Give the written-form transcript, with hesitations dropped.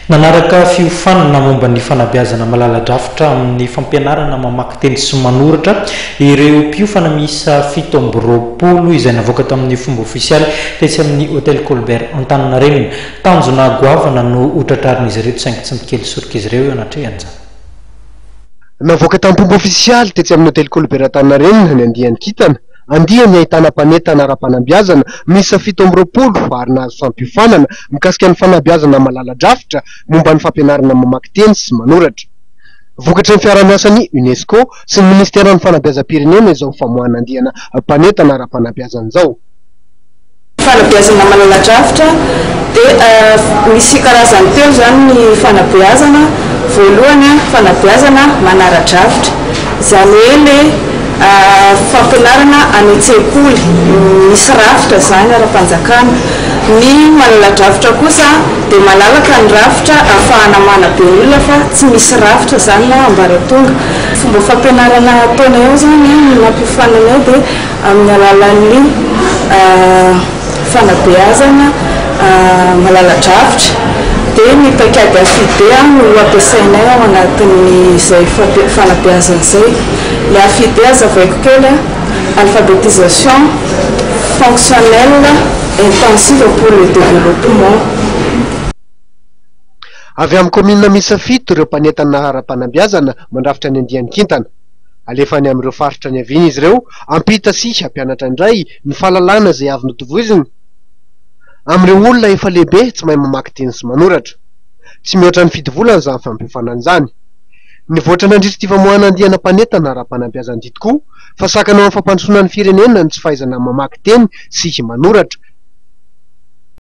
Nanaraka fiofanana momba ny fanabeazana malala-drafitra amin'ny fampianarana mamaky teny sy manoratra ireo mpiofana miisa 7 izay navoaka tamin'ny fomba ofisialy tetsy amin'ny hôtel Colbert Antaninarenina. Tanjona goavana no hotratrarin'izy ireo saingy tsy mikely soroka izy ireo anatrehany. Navoaka tamin'ny fomba ofisialy tetsy amin'ny hôtel Colbert Antaninarenina ny andiany kintana. Andiany ahitana mpanentana ara-panabeazana miisa 7 ary nahazo fampiofanana mikasika ny fanabeazana malala-drafitra momba ny fampianarana mamaky teny sy manoratra. Vokatry ny fiara-miasan'ny UNESCO sy ny Ministeran'ny Fanabeazam-pirenena izao famoahana andiana mpanentana ara-panabeazana izao. Fanabeazana malala-drafitra dia misy karazany telo zany ny fanabeazana. Voalohany fanabeazana manara-drafitra, izany hoe ilay fampianarana any an-tsekoly misy rafitra zany ara-panjakana. Ny malala-drafitra kosa dia malalaka ny rafitra ahafahana manabe olona fa tsy misy rafitra zany na ambaratonga. Fomba fampianarana ataonay eo zany ny mampiofanana eo dia amin'ny alalan'ny fanabeazana malala-drafitra. Dia ny paikady afide no ampiasainay ao anatin'izay fanabeazana izay. Le afide azavaiko kely alphabétisation fonctionnelle intensive pour le développement. Avy amin'ny commune miisa 7 ireo mpanentana ara-panabeazana mandrafitra ny andiany kintana. Alefa any amin'ireo faritra ny aviana izy ireo ampita sy hampianatra indray ny fahalalana izay avy notoviziny amin'ireo olona efa lehibe tsy mahay mamaky teny sy manoratra. Tsy mihoatra ny fito volana izany fampiofanana izany. Nivoatra nandritra ty famoahana andiana mpanentana ara-panabeazana ity tokoa fa sakana amin'ny fampandrosoana ny firenena ny tsy fahaizana mamaky teny sy manoratra